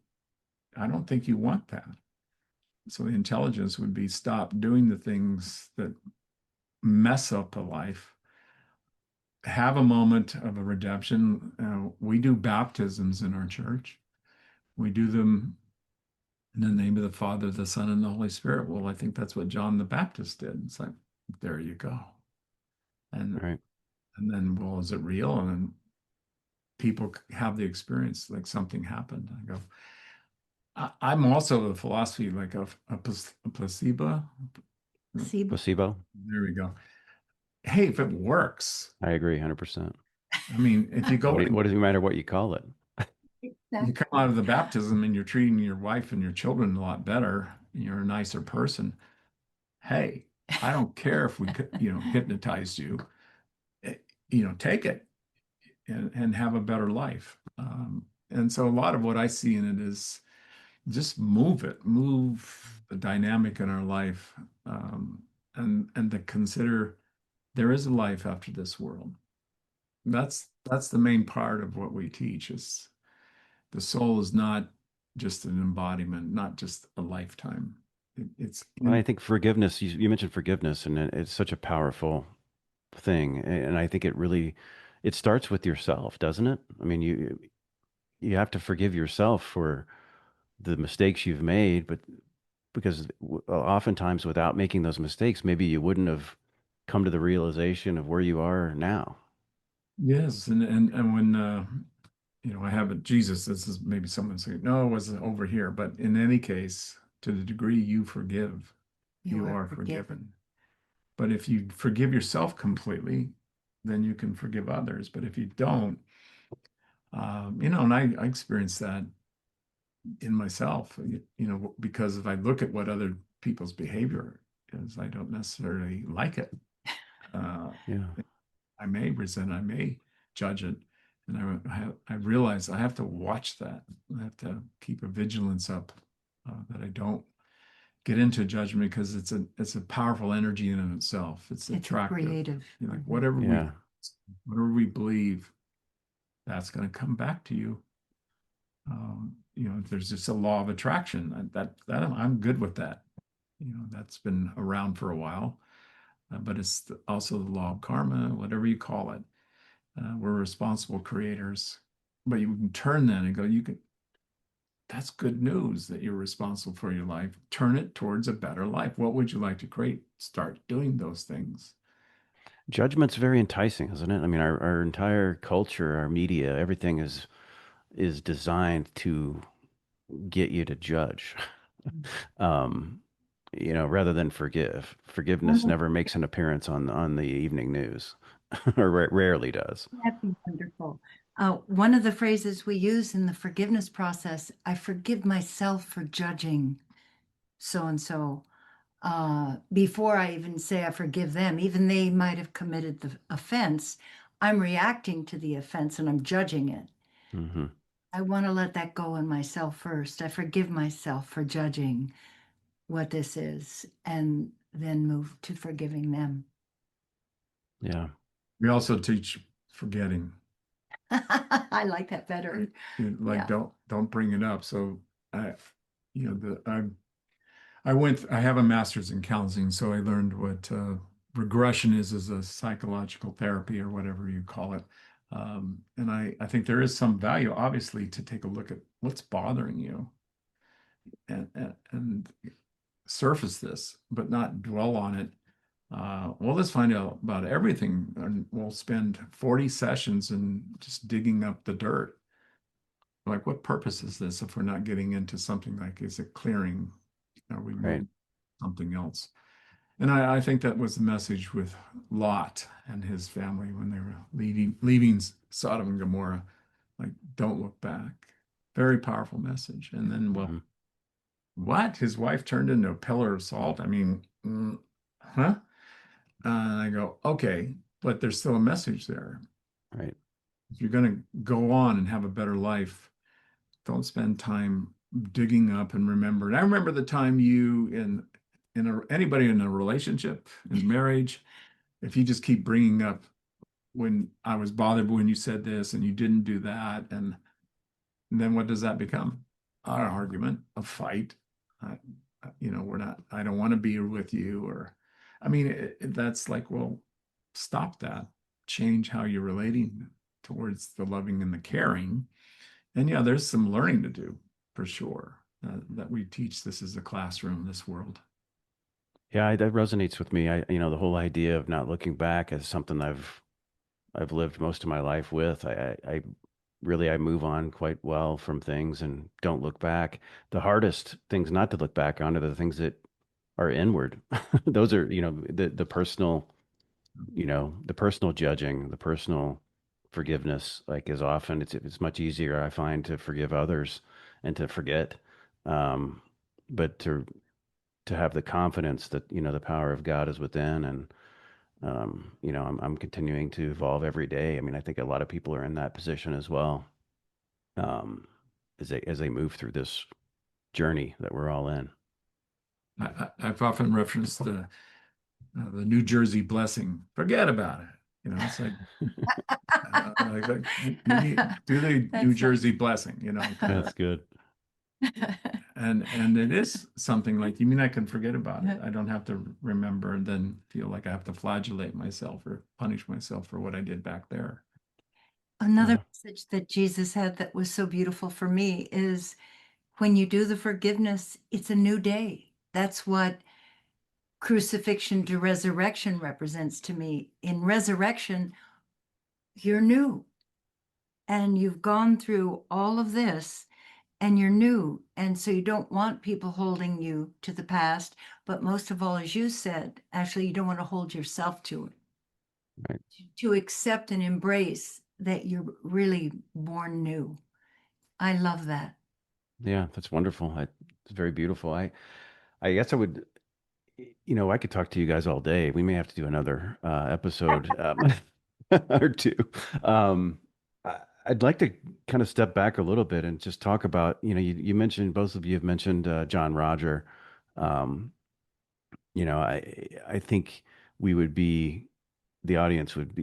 I don't think you want that. So the intelligence would be stop doing the things that mess up a life. Have a moment of a redemption. We do baptisms in our church. We do them in the name of the Father, the Son, and the Holy Spirit. Well, I think that's what John the Baptist did. It's like, there you go. And Right. And then, well, is it real? And then people have the experience like something happened. I go, I'm also of the philosophy like a placebo. Placebo. There we go. Hey, if it works, I agree 100%. I mean, if you go, What does it matter what you call it? you come out of the baptism and you're treating your wife and your children a lot better, and you're a nicer person. Hey, I don't care if we, hypnotized you. Take it and have a better life. And so a lot of what I see in it is just move the dynamic in our life, and to consider there is a life after this world. That's the main part of what we teach, is the soul is not just an embodiment, not just a lifetime. Well, I think forgiveness, you mentioned forgiveness, and it's such a powerful thing. And I think it starts with yourself, doesn't it? I mean, you have to forgive yourself for the mistakes you've made, but because oftentimes without making those mistakes, maybe you wouldn't have come to the realization of where you are now. Yes, and when I have a Jesus, this is maybe someone saying, no, it wasn't over here. But in any case, to the degree you forgive, you are forgiven. But if you forgive yourself completely, then you can forgive others. But if you don't, and I experienced that in myself, because if I look at what other people's behavior is, I don't necessarily like it. Yeah. I may resent, I may judge it. And I realize I have to watch that. I have to keep a vigilance up, that I don't get into judgment, because it's a powerful energy in itself. It's attractive. Creative. Like whatever we believe, that's going to come back to you. There's just a law of attraction that I'm good with that. That's been around for a while, but it's also the law of karma, whatever you call it. We're responsible creators, but you can turn that and go, that's good news that you're responsible for your life. Turn it towards a better life. What would you like to create? Start doing those things. Judgment's very enticing, isn't it? I mean, our entire culture, our media, everything is designed to get you to judge. Rather than forgive. Forgiveness never makes an appearance on the evening news, or rarely does. That'd be wonderful. One of the phrases we use in the forgiveness process, I forgive myself for judging so and so. before I even say I forgive them, even they might have committed the offense, I'm reacting to the offense and I'm judging it. Mm-hmm. I want to let that go in myself first. I forgive myself for judging what this is and then move to forgiving them. Yeah. We also teach forgetting. I like that better. Like Yeah. don't bring it up. So I, I have a master's in counseling, so I learned what regression is as a psychological therapy or whatever you call it. And I think there is some value, obviously, to take a look at what's bothering you and surface this, but not dwell on it. Well, let's find out about everything, and we'll spend 40 sessions and just digging up the dirt. Like, what purpose is this if we're not getting into something like, is it clearing? Are we Right. moving something else? And I think that was the message with Lot and his family when they were leaving Sodom and Gomorrah. Like, don't look back. Very powerful message. And then, well, Mm-hmm. what? His wife turned into a pillar of salt? I mean, huh? And I go, okay, but there's still a message there. Right. If you're going to go on and have a better life, don't spend time digging up and remember. And I remember the time you anybody in a relationship, in marriage, if you just keep bringing up when I was bothered when you said this and you didn't do that, and then what does that become? An argument, a fight. We're not. I don't want to be with you, or, I mean, that's like, well, stop that. Change how you're relating towards the loving and the caring. And yeah, there's some learning to do for sure. That we teach this as a classroom, this world. Yeah, that resonates with me. The whole idea of not looking back is something I've lived most of my life with. I really, I move on quite well from things and don't look back. The hardest things not to look back on are the things that are inward. Those are, the personal, the personal judging, the personal forgiveness, like, is often, it's much easier, I find, to forgive others and to forget. But to have the confidence that, the power of God is within, and I'm continuing to evolve every day. I mean, I think a lot of people are in that position as well, as they move through this journey that we're all in. I've often referenced the New Jersey blessing. Forget about it. It's like, maybe do the New Jersey blessing. That's good. And it is something like, you mean I can forget about it? I don't have to remember and then feel like I have to flagellate myself or punish myself for what I did back there. Another Yeah. message that Jesus had that was so beautiful for me is when you do the forgiveness, it's a new day. That's what crucifixion to resurrection represents to me. In resurrection, you're new and you've gone through all of this and you're new. And so you don't want people holding you to the past, but most of all, as you said, actually, you don't want to hold yourself to it. Right. To accept and embrace that you're really born new. I love that. Yeah, that's wonderful. It's very beautiful. I guess I would, I could talk to you guys all day. We may have to do another episode or two. I'd like to kind of step back a little bit and just talk about, you mentioned, both of you have mentioned John Roger. Um, I think the audience would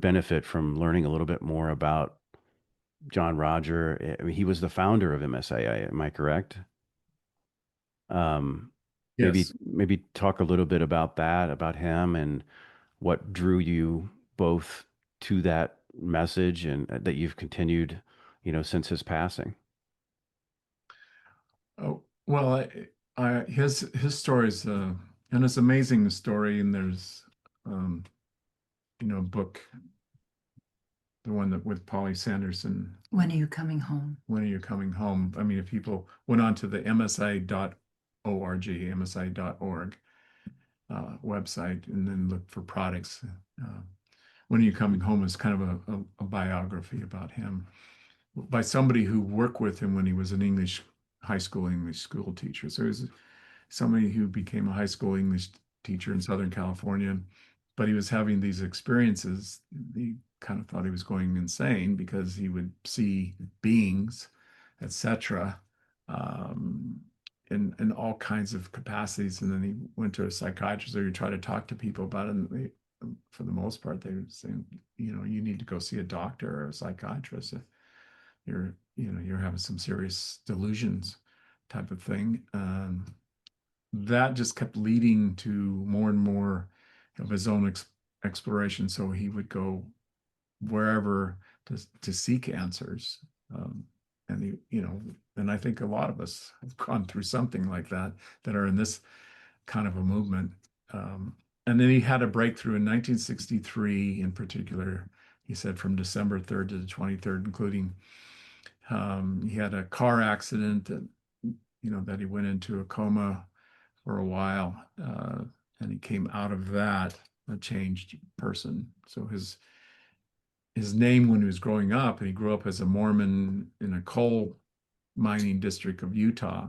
benefit from learning a little bit more about John Roger. I mean, he was the founder of MSIA. Am I correct? Um, maybe Yes. maybe talk a little bit about that, about him, and what drew you both to that message, and that you've continued, since his passing. Oh, well, his story is, and it's amazing, the story. And there's, a book, the one that with Polly Sanderson. When are you coming home? When are you coming home? I mean, if people went on to the MSIA.org, MSIA.org website, and then look for products, when are you coming home is kind of a biography about him by somebody who worked with him when he was an high school English school teacher. So somebody who became a high school English teacher in Southern California, but he was having these experiences. He kind of thought he was going insane because he would see beings, etc., um, in all kinds of capacities. And then he went to a psychiatrist, or he tried to talk to people about it. And they, for the most part, they were saying, you need to go see a doctor or a psychiatrist if you're having some serious delusions type of thing. That just kept leading to more and more of his own exploration. So he would go wherever to seek answers. And and I think a lot of us have gone through something like that are in this kind of a movement. And then he had a breakthrough in 1963, in particular. He said from December 3rd to the 23rd, including he had a car accident that he went into a coma for a while, and he came out of that a changed person. So his name when he was growing up, and he grew up as a Mormon in a coal mining district of Utah.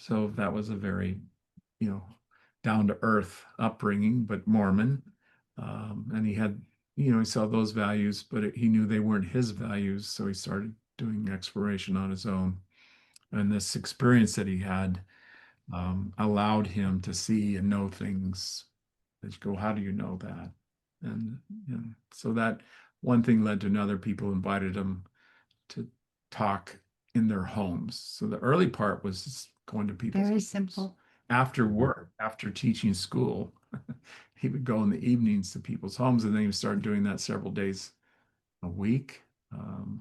So that was a very, down to earth upbringing, but Mormon. And he saw those values, but he knew they weren't his values. So he started doing exploration on his own. And this experience that he had allowed him to see and know things that you go, how do you know that? And so that one thing led to another. People invited him to talk in their homes. So the early part was just going to people's Very homes. simple. After work, after teaching school, he would go in the evenings to people's homes, and then he would start doing that several days a week. And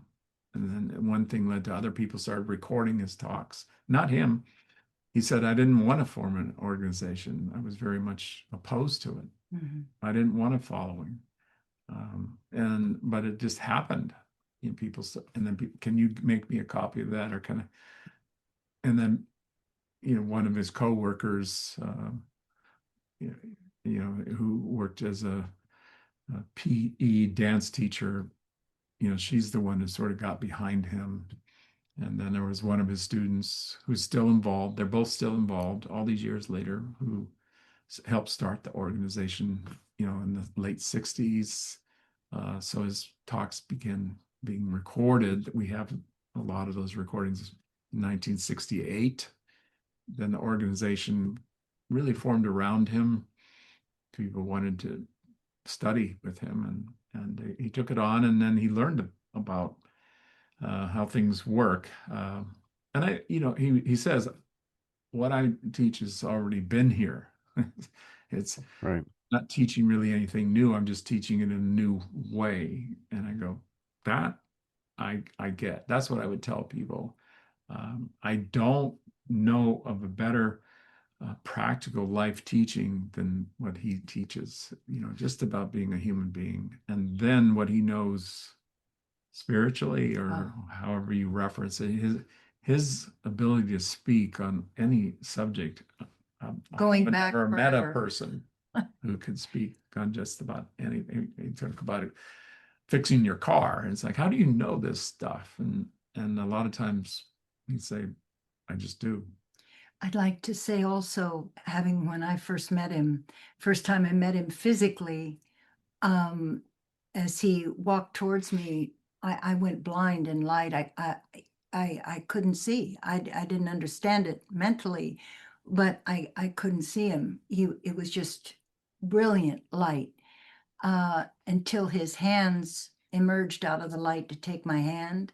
then one thing led to other. People started recording his talks, not him. He said, I didn't want to form an organization. I was very much opposed to it. Mm-hmm. I didn't want to follow him. But it just happened. People, and then people, can you make me a copy of that? Or kind of, and then, one of his coworkers, who worked as a PE dance teacher, she's the one who sort of got behind him. And then there was one of his students who's still involved. They're both still involved all these years later, who helped start the organization, in the late 60s. So his talks began being recorded. We have a lot of those recordings in 1968. Then the organization really formed around him. People wanted to study with him, and he took it on, and then he learned about how things work. And he says, what I teach has already been here. It's Right. not teaching really anything new. I'm just teaching it in a new way. And I go, that I get. That's what I would tell people. I don't know of a better practical life teaching than what he teaches, just about being a human being. And then what he knows spiritually, or however you reference it, his ability to speak on any subject. Going I've back never met a forever. person who could speak on just about anything. He talked about it, fixing your car, and it's like, how do you know this stuff? And a lot of times he'd say, I just do. I'd like to say also, when I first met him, first time I met him physically, as he walked towards me, I went blind in light. I couldn't see. I didn't understand it mentally, but I couldn't see him. It was just brilliant light, until his hands emerged out of the light to take my hand.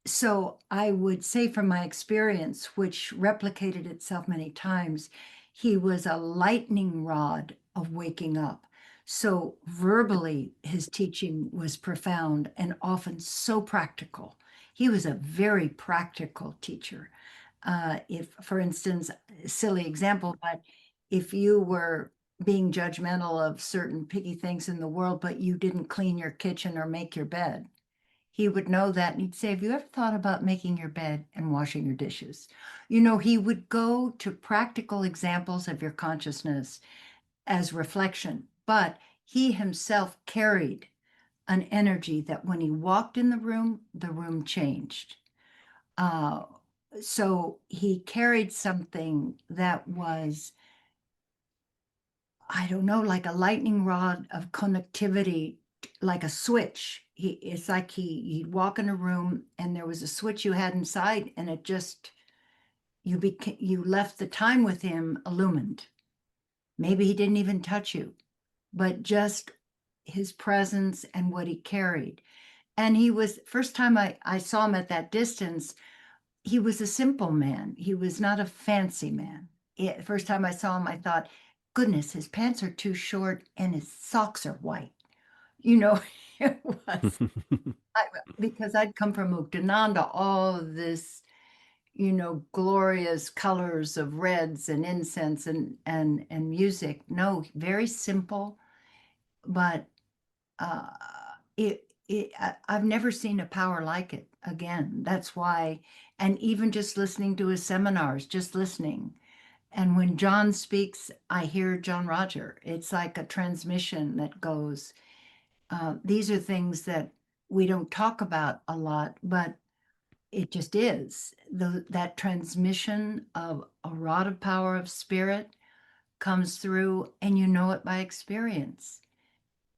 So I would say from my experience, which replicated itself many times, he was a lightning rod of waking up. So verbally, his teaching was profound and often so practical. He was a very practical teacher. If, for instance, silly example, but if you were being judgmental of certain picky things in the world, but you didn't clean your kitchen or make your bed, he would know that, and he'd say, have you ever thought about making your bed and washing your dishes? He would go to practical examples of your consciousness as reflection, but he himself carried an energy that when he walked in the room changed. So he carried something that was, I don't know, like a lightning rod of connectivity, like a switch. It's like he'd walk in a room and there was a switch you had inside, and it just, you left the time with him illumined. Maybe he didn't even touch you, but just his presence and what he carried. And he was, first time I saw him at that distance, he was a simple man. He was not a fancy man. First time I saw him, I thought, goodness, his pants are too short and his socks are white. You know, it was because I'd come from Muktananda, all of this, glorious colors of reds and incense and music. No, very simple, but uh, I've never seen a power like it again. That's why, and even just listening to his seminars, just listening. And when John speaks, I hear John Roger. It's like a transmission that goes. These are things that we don't talk about a lot, but it just is. That transmission of a rod of power of spirit comes through, and you know it by experience.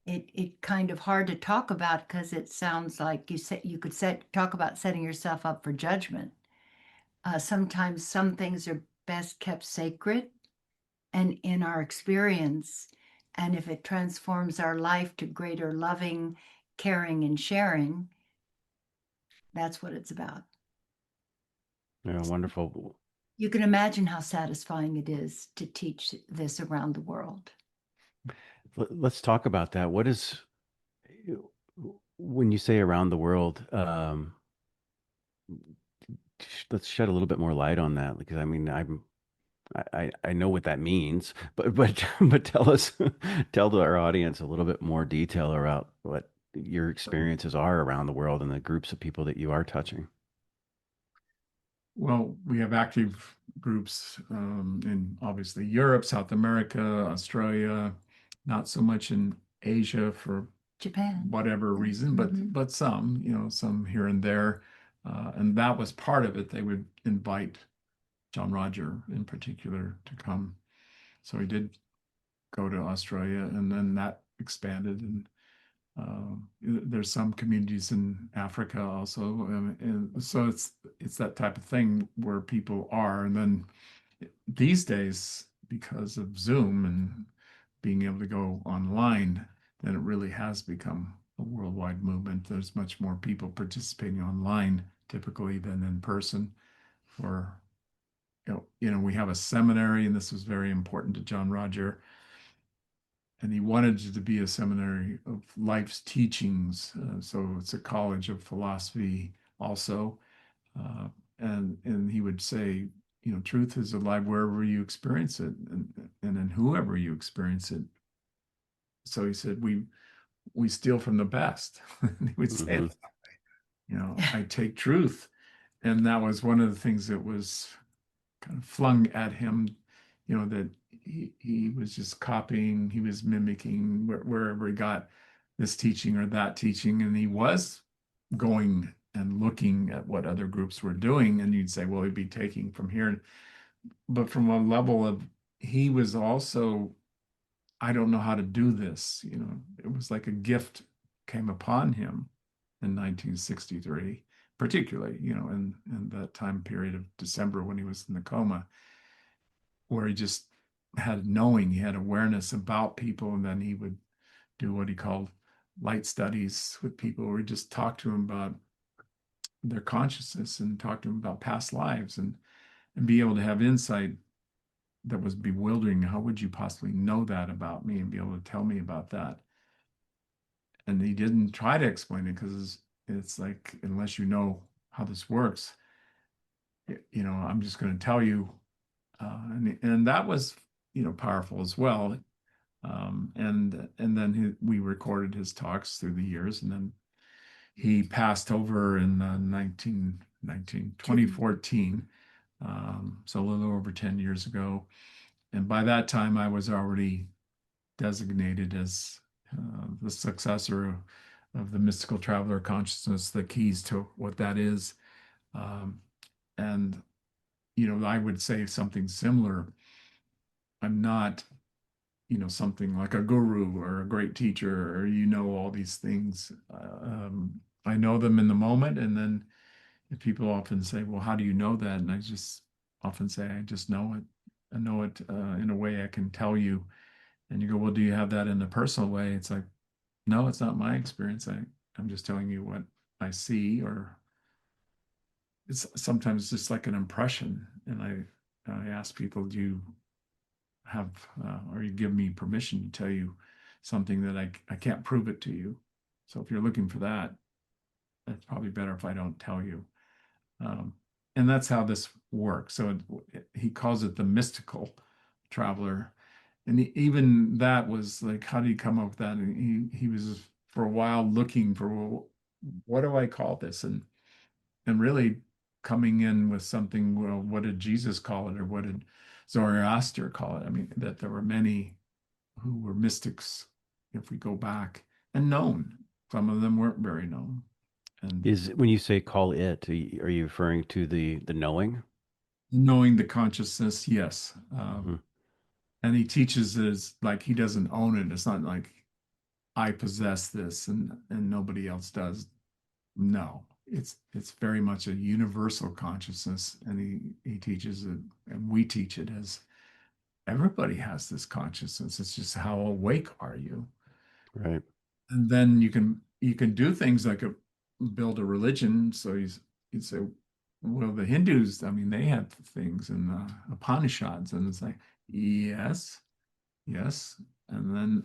It kind of hard to talk about because it sounds like you could talk about setting yourself up for judgment. Sometimes some things are best kept sacred and in our experience. And if it transforms our life to greater loving, caring, and sharing, that's what it's about. Yeah, wonderful. You can imagine how satisfying it is to teach this around the world. Let's talk about that. What is, when you say around the world, let's shed a little bit more light on that, because I mean, I know what that means, but but tell our audience a little bit more detail about what your experiences are around the world and the groups of people that you are touching. Well, we have active groups in obviously Europe, South America, Australia, not so much in Asia for Japan. whatever reason, but some, some here and there. And that was part of it. They would invite John Roger in particular to come. So he did go to Australia, and then that expanded. And there's some communities in Africa also, and so it's that type of thing where people are. And then these days, because of Zoom and being able to go online, then it really has become a worldwide movement. There's much more people participating online typically than in person. For we have a seminary, and this was very important to John Roger. And he wanted it to be a seminary of life's teachings. So it's a college of philosophy also. And he would say, truth is alive wherever you experience it, and in whoever you experience it. So he said, we steal from the best. And he would say it that way. I take truth. And that was one of the things that was kind of flung at him, that he was just copying, he was mimicking wherever he got this teaching or that teaching. And he was going and looking at what other groups were doing. And you'd say, well, he'd be taking from here. But from a level of, he was also, I don't know how to do this. It was like a gift came upon him in 1963, particularly, in that time period of December when he was in the coma, where he just had knowing, he had awareness about people. And then he would do what he called light studies with people, where he just talked to them about their consciousness and talk to them about past lives, and be able to have insight that was bewildering. How would you possibly know that about me and be able to tell me about that? And he didn't try to explain it, because it's like, unless you know how this works, I'm just going to tell you. And that was, powerful as well. And then we recorded his talks through the years, and then he passed over in 2014, so a little over 10 years ago. And by that time, I was already designated as the successor of the mystical traveler consciousness, the keys to what that is. And, I would say something similar. I'm not, something like a guru or a great teacher, or, all these things. I know them in the moment. And then if people often say, well, how do you know that? And I just often say, I just know it. I know it in a way I can tell you. And you go, well, do you have that in a personal way? It's like, no, it's not my experience. I'm just telling you what I see, or it's sometimes just like an impression. And I ask people, do you have, or you give me permission to tell you something that I can't prove it to you. So if you're looking for that, it's probably better if I don't tell you. Um, and that's how this works. So he calls it the mystical traveler. And even that was like, how did he come up with that? And he was for a while looking for, well, what do I call this? And really coming in with something, well, what did Jesus call it? Or what did Zoroaster call it? I mean, that there were many who were mystics, if we go back, and known. Some of them weren't very known. And Is when you say call it, are you referring to the knowing? knowing the consciousness, yes. Hmm. And he teaches it as like he doesn't own it. It's not like I possess this and nobody else does. No, it's very much a universal consciousness, and he teaches it, and we teach it as everybody has this consciousness. It's just how awake are you? Right. And then you can do things like build a religion. So you'd say, well, the Hindus, I mean, they have things in the Upanishads, and it's like, yes, yes. And then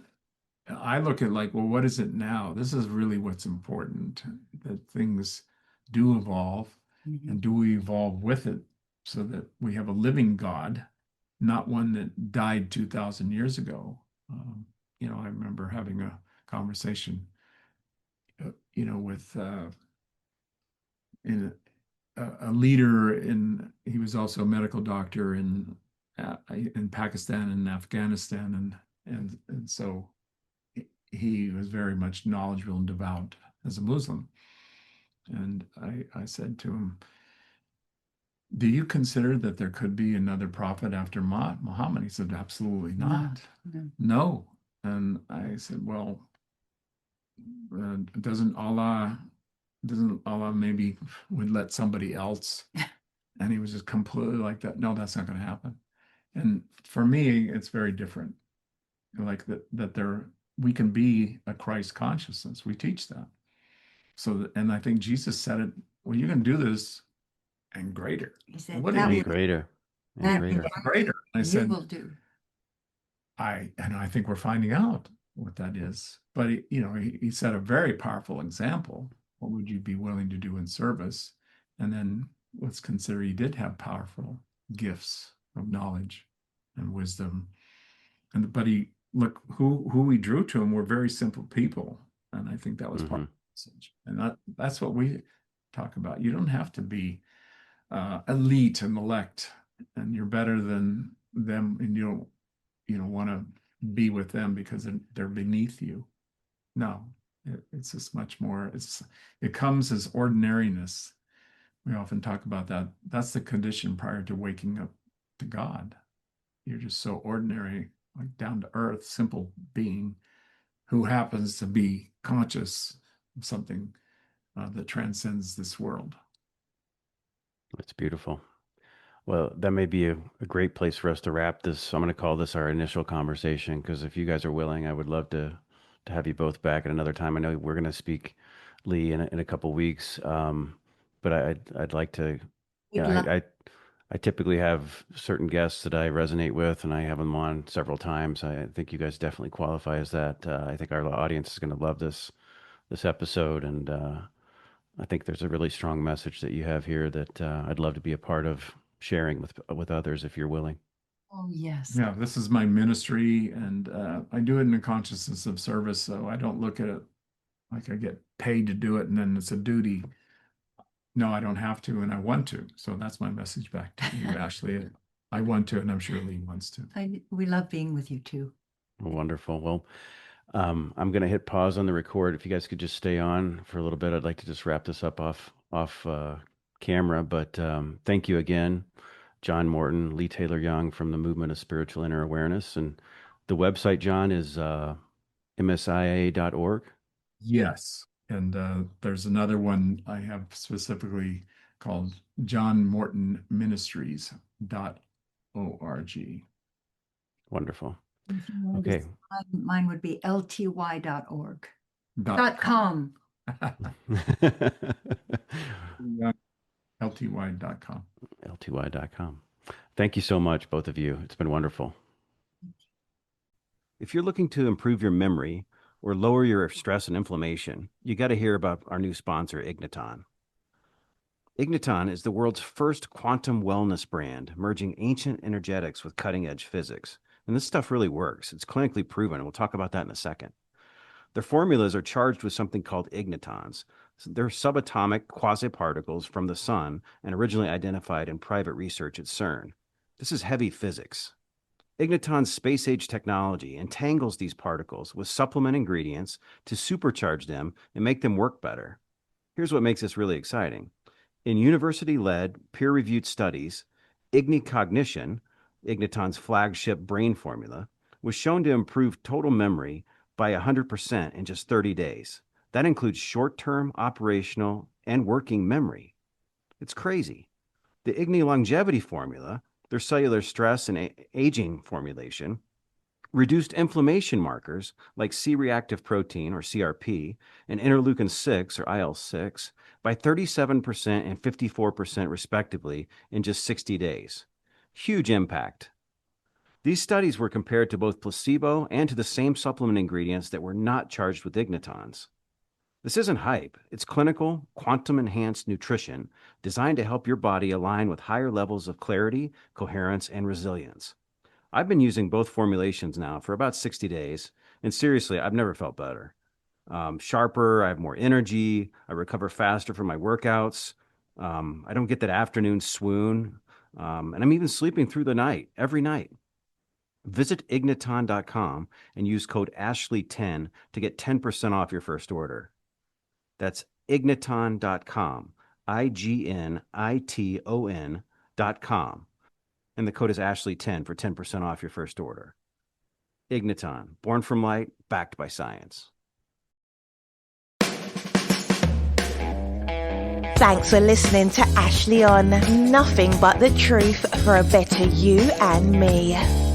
I look at like, well, what is it now? This is really what's important, that things do evolve, and do we evolve with it so that we have a living God, not one that died 2,000 years ago. I remember having a conversation, with in a leader he was also a medical doctor in Pakistan and Afghanistan, and so he was very much knowledgeable and devout as a Muslim. And I said to him, do you consider that there could be another prophet after Muhammad? He said, absolutely not. No. And I said, well, doesn't Allah maybe would let somebody else? And he was just completely like that. No, that's not going to happen. And for me, it's very different. Like that we can be a Christ consciousness. We teach that. And I think Jesus said it, well, you can do this and greater. He said, What that did he And greater. And that greater. greater? I you said, will do. I think we're finding out what that is. But he set a very powerful example. What would you be willing to do in service? And then let's consider he did have powerful gifts of knowledge and wisdom. But look who we drew to him were very simple people. And I think that was part of the message. And that's what we talk about. You don't have to be elite and elect, and you're better than them, and you don't want to be with them because they're beneath you. No, it's just much more. It comes as ordinariness. We often talk about that. That's the condition prior to waking up to God. You're just so ordinary, like down to earth, simple being who happens to be conscious of something that transcends this world. That's beautiful. Well, that may be a great place for us to wrap this. I'm going to call this our initial conversation, because if you guys are willing, I would love to have you both back at another time. I know we're going to speak, Leigh, in a couple weeks, but I'd like to. We'd Yeah, love- I typically have certain guests that I resonate with, and I have them on several times. I think you guys definitely qualify as that. I think our audience is going to love this episode, and I think there's a really strong message that you have here that I'd love to be a part of sharing with others if you're willing. Oh, yes. Yeah, this is my ministry, and I do it in the consciousness of service. So I don't look at it like I get paid to do it and then it's a duty. No, I don't have to, and I want to. So that's my message back to you, Ashley. I want to, and I'm sure Leigh wants to. We love being with you too. Wonderful. Well, I'm going to hit pause on the record. If you guys could just stay on for a little bit, I'd like to just wrap this up off camera, but thank you again, John Morton, Leigh Taylor Young from the Movement of Spiritual Inner Awareness. And the website, John, is MSIA.org. Yes. And there's another one I have specifically called johnmortonministries.org. Wonderful. If you wanted to Okay. find mine would be lty.org. .com. LTY.com. LTY.com. Thank you so much, both of you. It's been wonderful. If you're looking to improve your memory or lower your stress and inflammation, you got to hear about our new sponsor, Igniton. Igniton is the world's first quantum wellness brand, merging ancient energetics with cutting-edge physics. And this stuff really works. It's clinically proven, and we'll talk about that in a second. Their formulas are charged with something called ignitons. They're subatomic quasi-particles from the sun and originally identified in private research at CERN. This is heavy physics. Igniton's space-age technology entangles these particles with supplement ingredients to supercharge them and make them work better. Here's what makes this really exciting. In university-led, peer-reviewed studies, Ignicognition, Igniton's flagship brain formula, was shown to improve total memory by 100% in just 30 days. That includes short-term, operational, and working memory. It's crazy. The Igni longevity formula, their cellular stress and aging formulation, reduced inflammation markers like C-reactive protein, or CRP, and interleukin-6, or IL-6, by 37% and 54% respectively in just 60 days. Huge impact. These studies were compared to both placebo and to the same supplement ingredients that were not charged with ignitons. This isn't hype. It's clinical, quantum-enhanced nutrition designed to help your body align with higher levels of clarity, coherence, and resilience. I've been using both formulations now for about 60 days, and seriously, I've never felt better. Sharper, I have more energy, I recover faster from my workouts, I don't get that afternoon swoon, and I'm even sleeping through the night, every night. Visit igniton.com and use code Ashley10 to get 10% off your first order. That's igniton.com, IGNITON.com. And the code is Ashley10 for 10% off your first order. Igniton, born from light, backed by science. Thanks for listening to Ashley on Nothing But the Truth for a Better You and Me.